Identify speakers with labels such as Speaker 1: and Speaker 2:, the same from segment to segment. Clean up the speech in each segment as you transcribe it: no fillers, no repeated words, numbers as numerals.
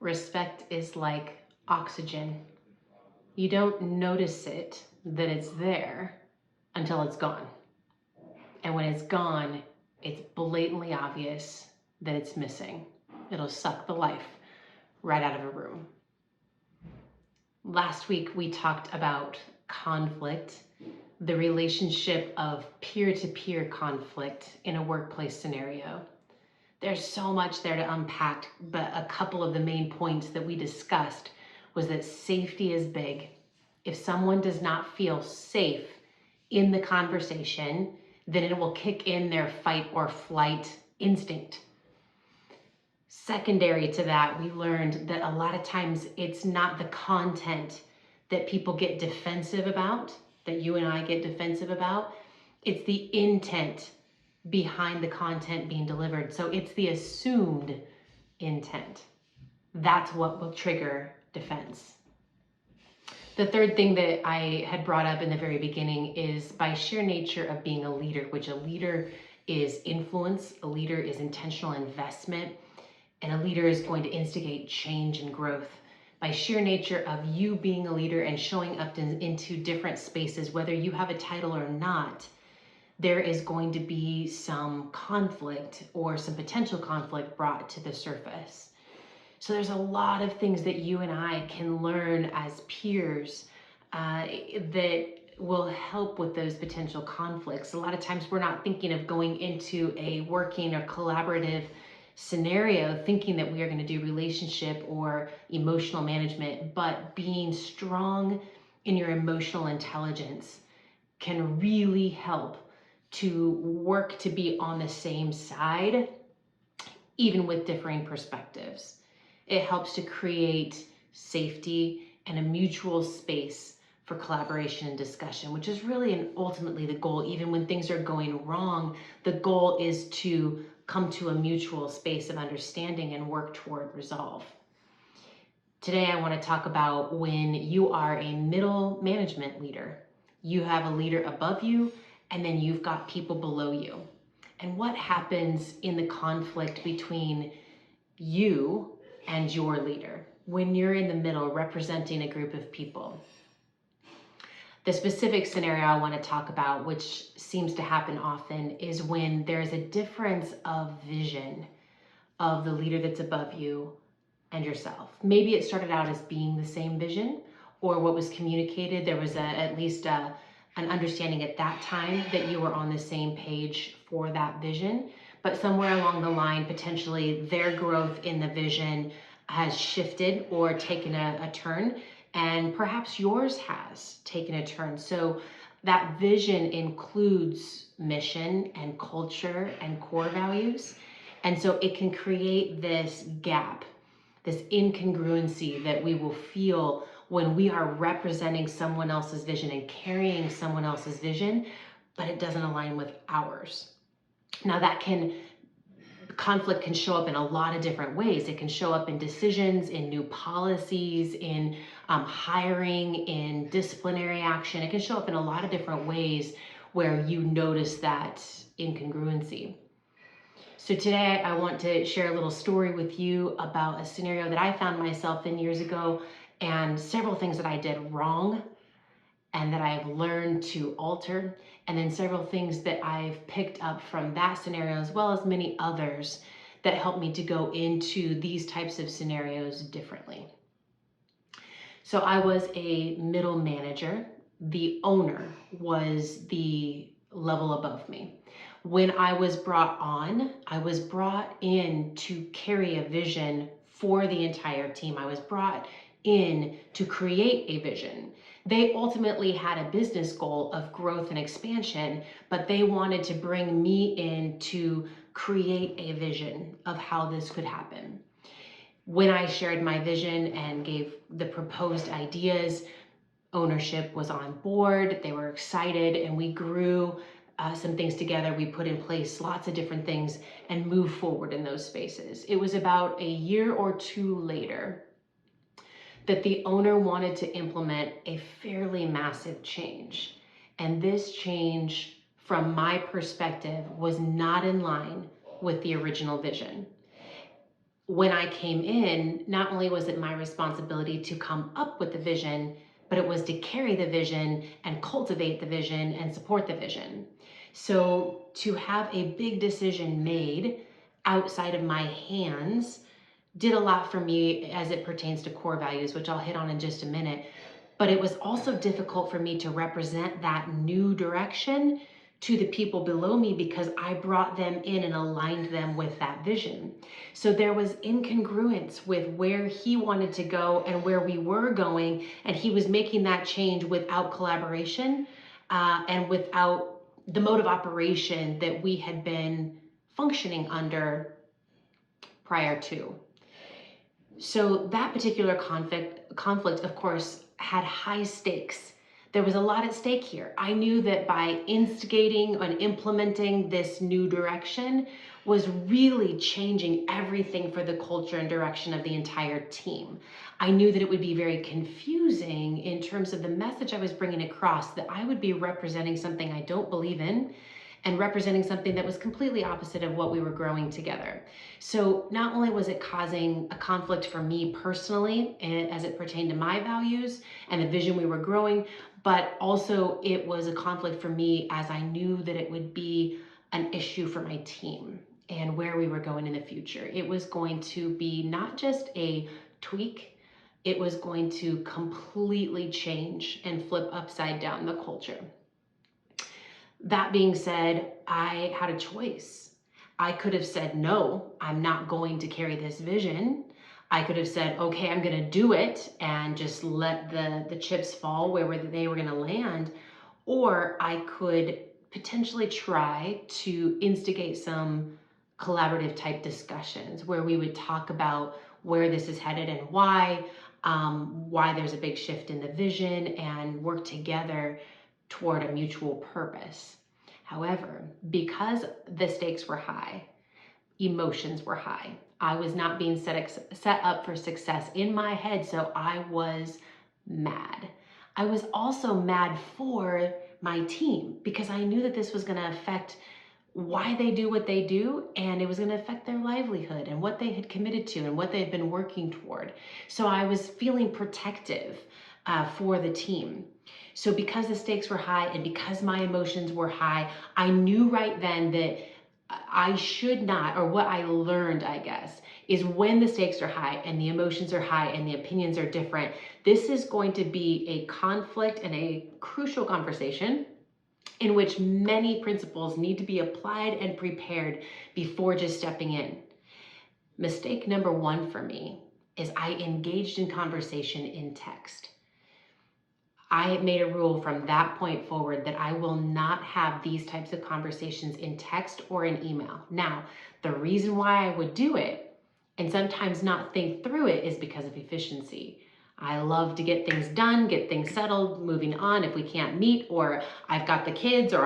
Speaker 1: Respect is like oxygen. You don't notice it, that it's there, until it's gone. And when it's gone, it's blatantly obvious that it's missing. It'll suck the life right out of a room. Last week, we talked about conflict, the relationship of peer-to-peer conflict in a workplace scenario. There's so much there to unpack, but a couple of the main points that we discussed was that safety is big. If someone does not feel safe in the conversation, then it will kick in their fight or flight instinct. Secondary to that, we learned that a lot of times it's not the content that people get defensive about, that you and I get defensive about. It's the intent behind the content being delivered. So it's the assumed intent. That's what will trigger defense. The third thing that I had brought up in the very beginning is by sheer nature of being a leader, which a leader is influence, a leader is intentional investment, and a leader is going to instigate change and growth. By sheer nature of you being a leader and showing up into different spaces, whether you have a title or not, there is going to be some conflict or some potential conflict brought to the surface. So there's a lot of things that you and I can learn as peers that will help with those potential conflicts. A lot of times we're not thinking of going into a working or collaborative scenario thinking that we are going to do relationship or emotional management, but being strong in your emotional intelligence can really help to work to be on the same side, even with differing perspectives. It helps to create safety and a mutual space for collaboration and discussion, which is really and ultimately the goal. Even when things are going wrong, the goal is to come to a mutual space of understanding and work toward resolve. Today, I want to talk about when you are a middle management leader. You have a leader above you, and then you've got people below you. And what happens in the conflict between you and your leader when you're in the middle representing a group of people? The specific scenario I want to talk about, which seems to happen often, is when there's a difference of vision of the leader that's above you and yourself. Maybe it started out as being the same vision, or what was communicated, there was at least an understanding at that time that you were on the same page for that vision, but somewhere along the line, potentially their growth in the vision has shifted or taken a turn, and perhaps yours has taken a turn. So that vision includes mission and culture and core values. And so it can create this gap, this incongruency that we will feel when we are representing someone else's vision and carrying someone else's vision, but it doesn't align with ours. Now conflict can show up in a lot of different ways. It can show up in decisions, in new policies, in hiring, in disciplinary action. It can show up in a lot of different ways where you notice that incongruency. So today I want to share a little story with you about a scenario that I found myself in years ago, and several things that I did wrong and that I've learned to alter, and then several things that I've picked up from that scenario, as well as many others that help me to go into these types of scenarios differently. So I was a middle manager. The owner was the level above me. When I was brought on, I was brought in to carry a vision for the entire team. I was brought in to create a vision. They ultimately had a business goal of growth and expansion, but they wanted to bring me in to create a vision of how this could happen. When I shared my vision and gave the proposed ideas, ownership was on board. They were excited, and we grew some things together. We put in place lots of different things and moved forward in those spaces. It was about a year or two later that the owner wanted to implement a fairly massive change. And this change, from my perspective, was not in line with the original vision. when I came in, not only was it my responsibility to come up with the vision, but it was to carry the vision and cultivate the vision and support the vision. So to have a big decision made outside of my hands did a lot for me as it pertains to core values, which I'll hit on in just a minute. But it was also difficult for me to represent that new direction to the people below me because I brought them in and aligned them with that vision. So there was incongruence with where he wanted to go and where we were going, and he was making that change without collaboration and without the mode of operation that we had been functioning under prior to. So that particular conflict, of course, had high stakes. There was a lot at stake here. I knew that by instigating and implementing this new direction was really changing everything for the culture and direction of the entire team. I knew that it would be very confusing in terms of the message I was bringing across, that I would be representing something I don't believe in and representing something that was completely opposite of what we were growing together. So not only was it causing a conflict for me personally as it pertained to my values and the vision we were growing, but also it was a conflict for me as I knew that it would be an issue for my team and where we were going in the future. It was going to be not just a tweak, it was going to completely change and flip upside down the culture. That being said, I had a choice. I could have said, no, I'm not going to carry this vision. I could have said, okay, I'm going to do it and just let the chips fall where they were going to land. Or I could potentially try to instigate some collaborative type discussions where we would talk about where this is headed and why there's a big shift in the vision, and work together toward a mutual purpose. However, because the stakes were high, emotions were high, I was not being set up for success in my head, so I was mad. I was also mad for my team because I knew that this was going to affect why they do what they do, and it was going to affect their livelihood and what they had committed to and what they had been working toward. So I was feeling protective for the team. So because the stakes were high and because my emotions were high, I knew right then that I should not, or what I learned, I guess, is when the stakes are high and the emotions are high and the opinions are different, this is going to be a conflict and a crucial conversation in which many principles need to be applied and prepared before just stepping in. Mistake number one for me is I engaged in conversation in text. I made a rule from that point forward that I will not have these types of conversations in text or in email. Now, the reason why I would do it and sometimes not think through it is because of efficiency. I love to get things done, get things settled, moving on if we can't meet, or I've got the kids, or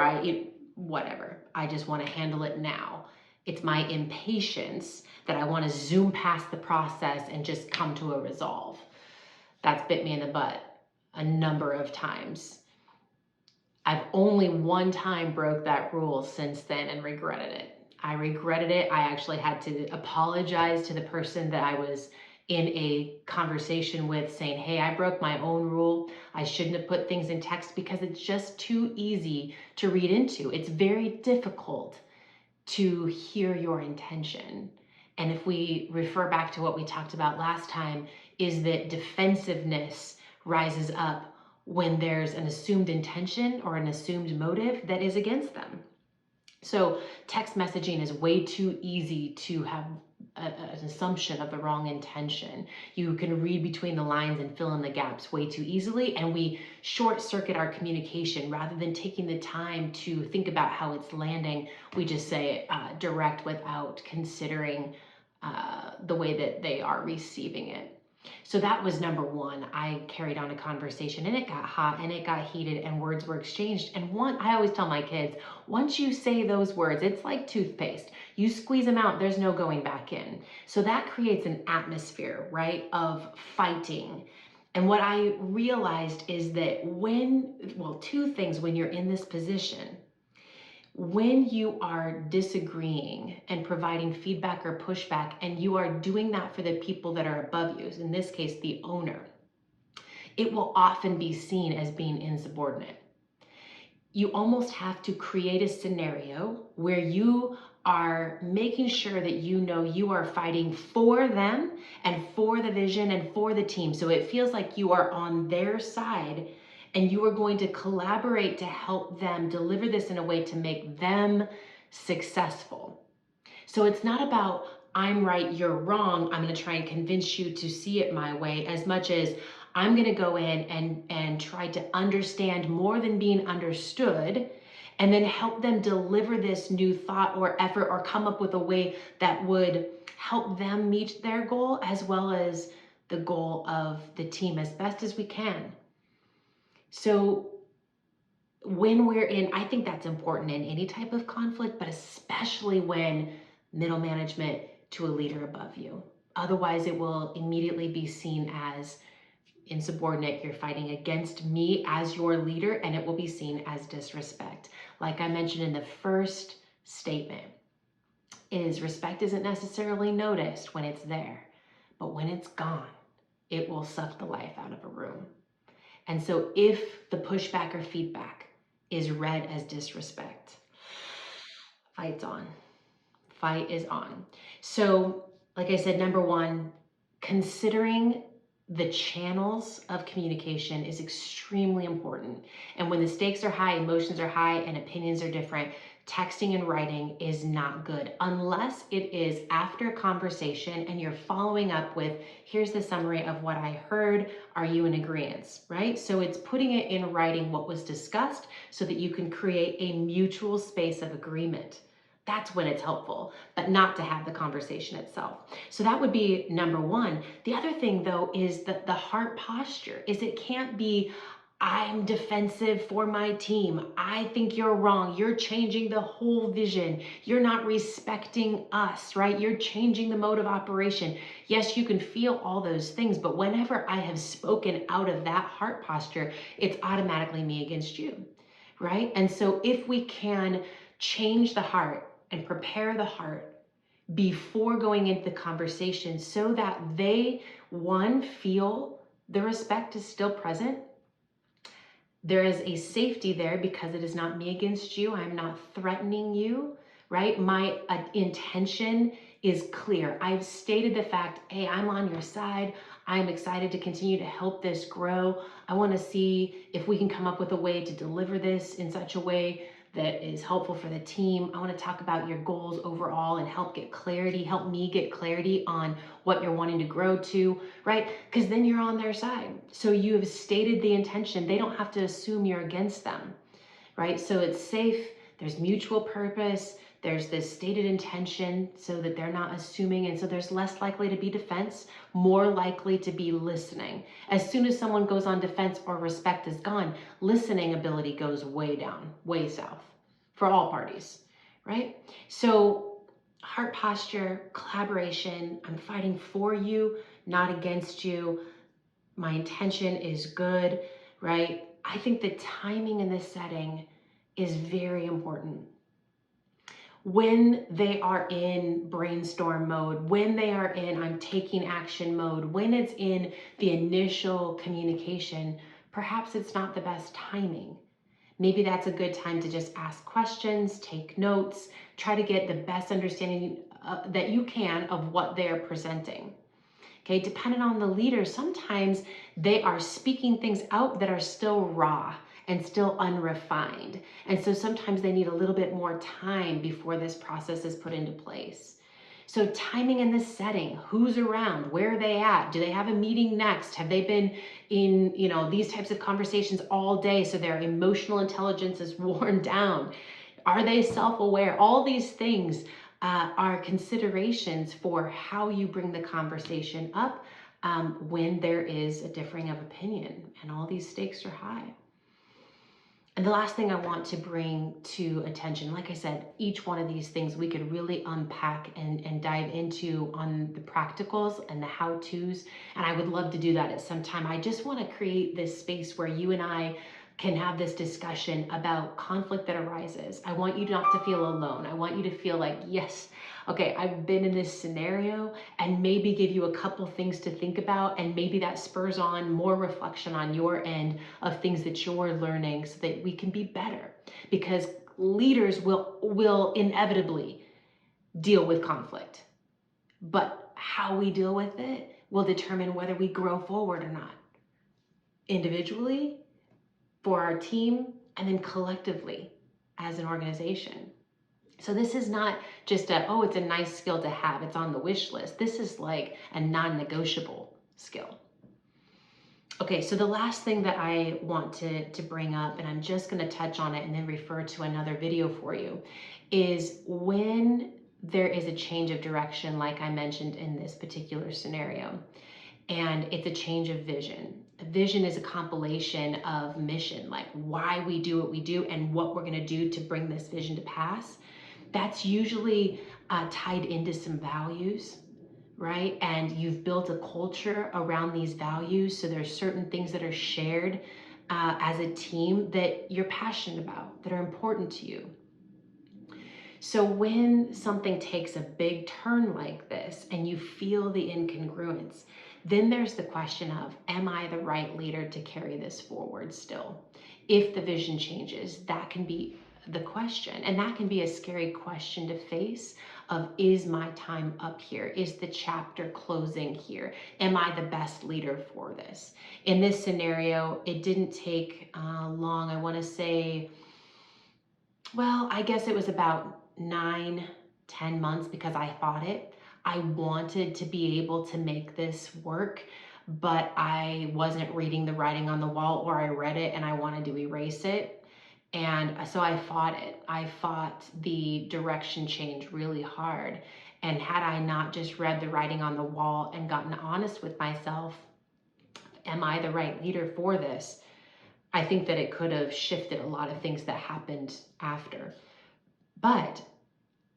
Speaker 1: whatever. I just want to handle it now. It's my impatience that I want to zoom past the process and just come to a resolve. That's bit me in the butt a number of times. I've only one time broke that rule since then and regretted it. I regretted it. I actually had to apologize to the person that I was in a conversation with, saying, hey, I broke my own rule. I shouldn't have put things in text because it's just too easy to read into. It's very difficult to hear your intention. And if we refer back to what we talked about last time, is that defensiveness rises up when there's an assumed intention or an assumed motive that is against them. So text messaging is way too easy to have an assumption of the wrong intention. You can read between the lines and fill in the gaps way too easily, and we short circuit our communication rather than taking the time to think about how it's landing. We just say direct without considering the way that they are receiving it. So that was number one. I carried on a conversation and it got hot and it got heated and words were exchanged. And I always tell my kids, once you say those words, it's like toothpaste. You squeeze them out, there's no going back in. So that creates an atmosphere, right, of fighting. And what I realized is that two things when you're in this position. When you are disagreeing and providing feedback or pushback, and you are doing that for the people that are above you, in this case, the owner, it will often be seen as being insubordinate. You almost have to create a scenario where you are making sure that you know you are fighting for them and for the vision and for the team. So it feels like you are on their side and you are going to collaborate to help them deliver this in a way to make them successful. So it's not about I'm right, you're wrong. I'm going to try and convince you to see it my way, as much as I'm going to go in and try to understand more than being understood, and then help them deliver this new thought or effort or come up with a way that would help them meet their goal as well as the goal of the team as best as we can. So when we're in, I think that's important in any type of conflict, but especially when middle management to a leader above you. Otherwise, it will immediately be seen as insubordinate. You're fighting against me as your leader, and it will be seen as disrespect. Like I mentioned in the first statement, is respect isn't necessarily noticed when it's there, but when it's gone, it will suck the life out of a room. And so if the pushback or feedback is read as disrespect, fight's on. Fight is on. So, like I said, number one, considering the channels of communication is extremely important. And when the stakes are high, emotions are high, and opinions are different, texting and writing is not good unless it is after a conversation and you're following up with, here's the summary of what I heard. Are you in agreement, right? So it's putting it in writing what was discussed so that you can create a mutual space of agreement. That's when it's helpful, but not to have the conversation itself. So that would be number one. The other thing though is that the heart posture is it can't be, I'm defensive for my team. I think you're wrong. You're changing the whole vision. You're not respecting us, right? You're changing the mode of operation. Yes, you can feel all those things, but whenever I have spoken out of that heart posture, it's automatically me against you, right? And so if we can change the heart and prepare the heart before going into the conversation so that they, one, feel the respect is still present. There is a safety there because it is not me against you. I'm not threatening you, right? My intention is clear. I've stated the fact, hey, I'm on your side. I'm excited to continue to help this grow. I want to see if we can come up with a way to deliver this in such a way that is helpful for the team. I want to talk about your goals overall and help me get clarity on what you're wanting to grow to, right? Because then you're on their side. So you have stated the intention. They don't have to assume you're against them, right? So it's safe. There's mutual purpose. There's this stated intention so that they're not assuming. And so there's less likely to be defense, more likely to be listening. As soon as someone goes on defense or respect is gone, listening ability goes way down, way south for all parties, right? So heart posture, collaboration, I'm fighting for you, not against you. My intention is good, right? I think the timing in this setting is very important. When they are in brainstorm mode, when they are in I'm taking action mode, when it's in the initial communication, perhaps it's not the best timing. Maybe that's a good time to just ask questions, take notes, try to get the best understanding that you can of what they're presenting. Okay, depending on the leader, sometimes they are speaking things out that are still raw and still unrefined. And so sometimes they need a little bit more time before this process is put into place. So timing in this setting, who's around, where are they at? Do they have a meeting next? Have they been in, these types of conversations all day so their emotional intelligence is worn down? Are they self-aware? All these things are considerations for how you bring the conversation up when there is a differing of opinion and all these stakes are high. And the last thing I want to bring to attention, like I said, each one of these things we could really unpack and dive into on the practicals and the how-tos. And I would love to do that at some time. I just want to create this space where you and I can have this discussion about conflict that arises. I want you not to feel alone. I want you to feel like, yes, okay, I've been in this scenario, and maybe give you a couple things to think about, and maybe that spurs on more reflection on your end of things that you're learning so that we can be better. Because leaders will inevitably deal with conflict, but how we deal with it will determine whether we grow forward or not, individually, for our team, and then collectively as an organization. So this is not just oh, it's a nice skill to have, it's on the wish list. This is like a non-negotiable skill. Okay, so the last thing that I want to bring up, and I'm just going to touch on it and then refer to another video for you, is when there is a change of direction, like I mentioned in this particular scenario, and it's a change of vision. A vision is a compilation of mission, like why we do what we do and what we're going to do to bring this vision to pass. That's usually tied into some values, right? And you've built a culture around these values. So there's certain things that are shared as a team that you're passionate about, that are important to you. So when something takes a big turn like this and you feel the incongruence, then there's the question of, am I the right leader to carry this forward still? If the vision changes, that can be the question. And that can be a scary question to face of, is my time up here? Is the chapter closing here? Am I the best leader for this? In this scenario, it didn't take long. I want to say, well, I guess it was about 9-10 months because I fought it. I wanted to be able to make this work, but I wasn't reading the writing on the wall, or I read it and I wanted to erase it. And so I fought it. I fought the direction change really hard. And had I not just read the writing on the wall and gotten honest with myself, am I the right leader for this? I think that it could have shifted a lot of things that happened after. But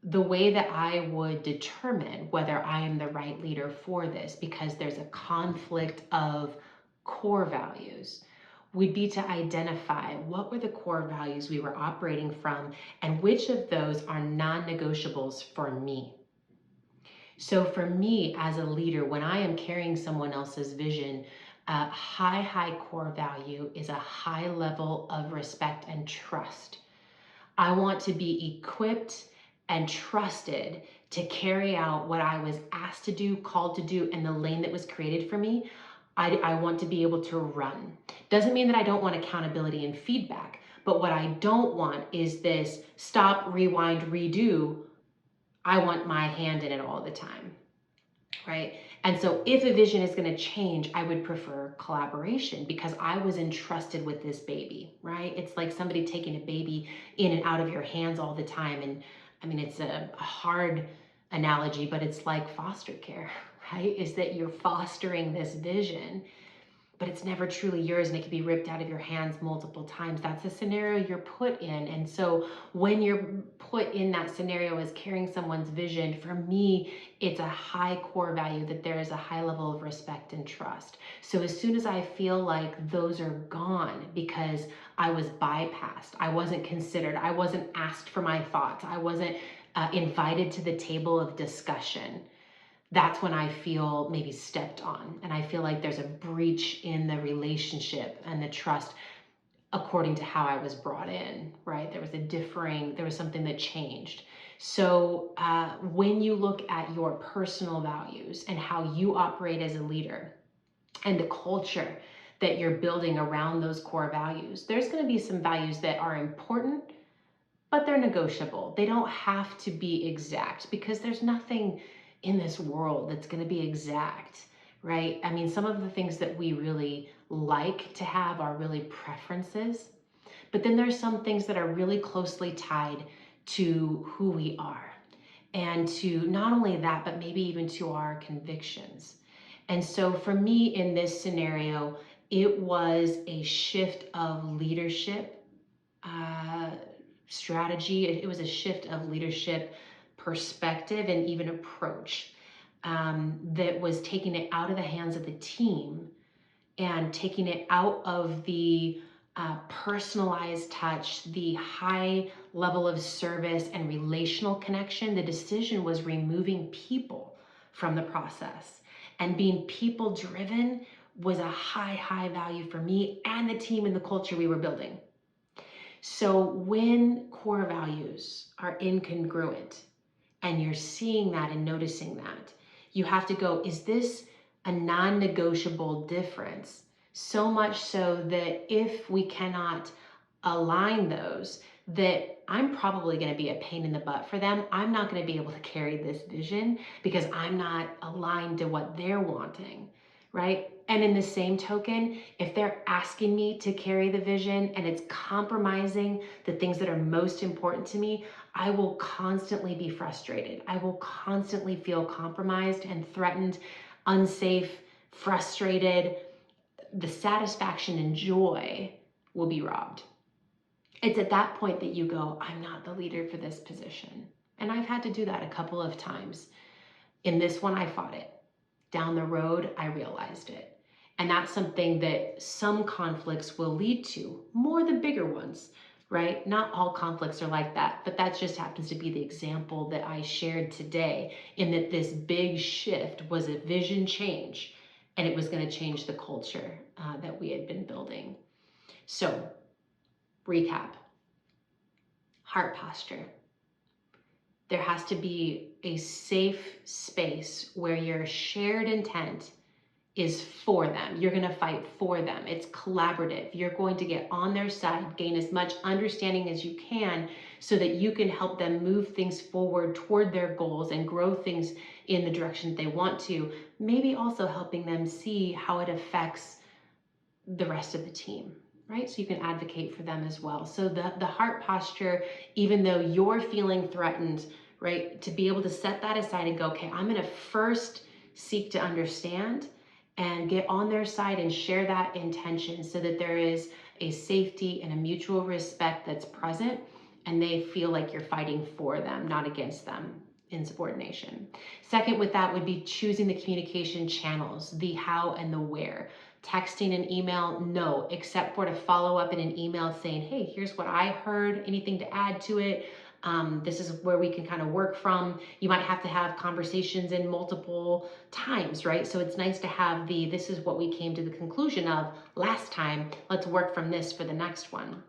Speaker 1: the way that I would determine whether I am the right leader for this, because there's a conflict of core values, would be to identify what were the core values we were operating from and which of those are non-negotiables for me. So for me as a leader, when I am carrying someone else's vision, a high core value is a high level of respect and trust. I want to be equipped and trusted to carry out what I was asked to do, called to do, in the lane that was created for me. I want to be able to run. Doesn't mean that I don't want accountability and feedback, but what I don't want is this stop, rewind, redo. I want my hand in it all the time, right? And so if a vision is going to change, I would prefer collaboration because I was entrusted with this baby, right? It's like somebody taking a baby in and out of your hands all the time. And I mean, it's a hard analogy, but it's like foster care, right? Is that you're fostering this vision, but it's never truly yours and it can be ripped out of your hands multiple times. That's the scenario you're put in. And so when you're put in that scenario as carrying someone's vision, for me, it's a high core value that there is a high level of respect and trust. So as soon as I feel like those are gone because I was bypassed, I wasn't considered, I wasn't asked for my thoughts, I wasn't invited to the table of discussion, that's when I feel maybe stepped on, and I feel like there's a breach in the relationship and the trust according to how I was brought in, right? There was something that changed. So when you look at your personal values and how you operate as a leader and the culture that you're building around those core values, there's going to be some values that are important, but they're negotiable. They don't have to be exact because there's nothing in this world that's going to be exact, right? I mean, some of the things that we really like to have are really preferences, but then there's some things that are really closely tied to who we are, and to not only that, but maybe even to our convictions. And so for me in this scenario, it was a shift of leadership strategy. It was a shift of leadership perspective and even approach that was taking it out of the hands of the team and taking it out of the personalized touch, the high level of service and relational connection, the decision was removing people from the process. And being people driven was a high value for me and the team and the culture we were building. So when core values are incongruent and you're seeing that and noticing that, you have to go, is this a non-negotiable difference? So much so that if we cannot align those, that I'm probably going to be a pain in the butt for them. I'm not going to be able to carry this vision because I'm not aligned to what they're wanting, right? And in the same token, if they're asking me to carry the vision and it's compromising the things that are most important to me, I will constantly be frustrated. I will constantly feel compromised and threatened, unsafe, frustrated. The satisfaction and joy will be robbed. It's at that point that you go, I'm not the leader for this position. And I've had to do that a couple of times. In this one, I fought it. Down the road, I realized it. And that's something that some conflicts will lead to, more the bigger ones, right? Not all conflicts are like that, but that just happens to be the example that I shared today, in that this big shift was a vision change, and it was going to change the culture that we had been building. So, recap. Heart posture. There has to be a safe space where your shared intent is for them. You're going to fight for them. It's collaborative. You're going to get on their side, gain as much understanding as you can so that you can help them move things forward toward their goals and grow things in the direction that they want to. Maybe also helping them see how it affects the rest of the team, right? So you can advocate for them as well. So the heart posture, even though you're feeling threatened, right, to be able to set that aside and go, okay, I'm going to first seek to understand and get on their side and share that intention so that there is a safety and a mutual respect that's present, and they feel like you're fighting for them, not against them in subordination. Second with that would be choosing the communication channels, the how and the where. Texting and email, no, except for to follow up in an email saying, hey, here's what I heard, anything to add to it. This is where we can kind of work from. You might have to have conversations in multiple times, right? So it's nice to have this is what we came to the conclusion of last time. Let's work from this for the next one.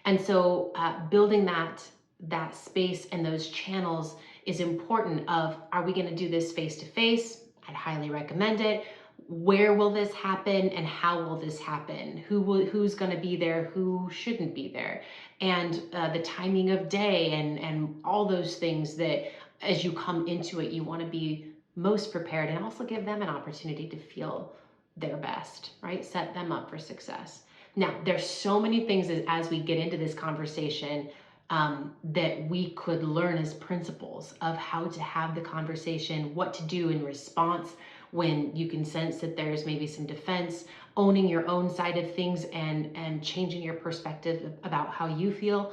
Speaker 1: And so building that space and those channels is important. Are we going to do this face to face? I'd highly recommend it. Where will this happen and how will this happen? Who's going to be there? Who shouldn't be there? And the timing of day and all those things that as you come into it, you want to be most prepared, and also give them an opportunity to feel their best, right? Set them up for success. Now, there's so many things as we get into this conversation that we could learn as principles of how to have the conversation, what to do in response when you can sense that there's maybe some defense, owning your own side of things and changing your perspective about how you feel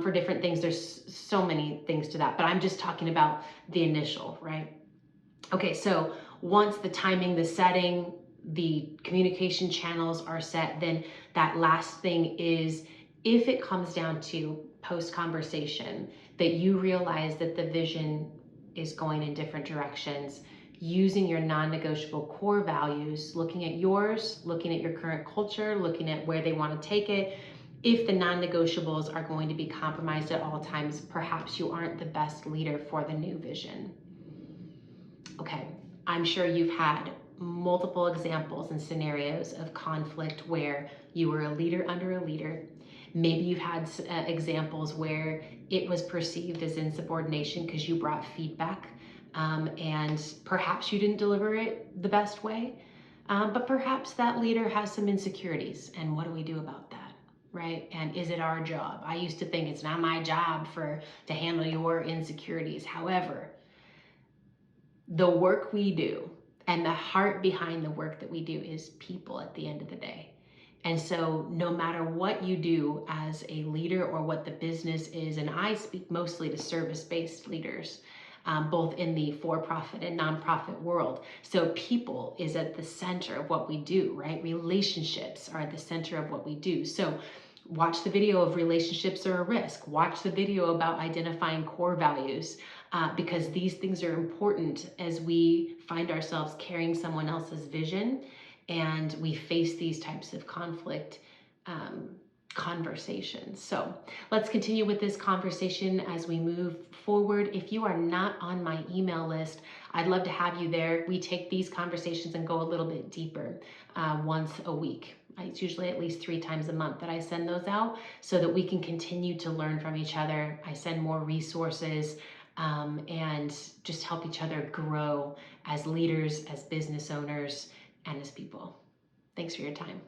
Speaker 1: for different things. There's so many things to that, but I'm just talking about the initial, right? Okay, so once the timing, the setting, the communication channels are set, then that last thing is, if it comes down to post-conversation, that you realize that the vision is going in different directions, using your non-negotiable core values, looking at yours, looking at your current culture, looking at where they want to take it. If the non-negotiables are going to be compromised at all times, perhaps you aren't the best leader for the new vision. Okay, I'm sure you've had multiple examples and scenarios of conflict where you were a leader under a leader. Maybe you've had examples where it was perceived as insubordination because you brought feedback and perhaps you didn't deliver it the best way, but perhaps that leader has some insecurities, and what do we do about that? Right? And is it our job? I used to think it's not my job to handle your insecurities. However, the work we do and the heart behind the work that we do is people at the end of the day. And so no matter what you do as a leader or what the business is, and I speak mostly to service-based leaders, both in the for-profit and nonprofit world. So people is at the center of what we do, right? Relationships are at the center of what we do. So watch the video of relationships are a risk. Watch the video about identifying core values, because these things are important as we find ourselves carrying someone else's vision and we face these types of conflict conversations. So let's continue with this conversation as we move forward. If you are not on my email list, I'd love to have you there. We take these conversations and go a little bit deeper once a week. It's usually at least 3 times a month that I send those out so that we can continue to learn from each other. I send more resources and just help each other grow as leaders, as business owners, and as people. Thanks for your time.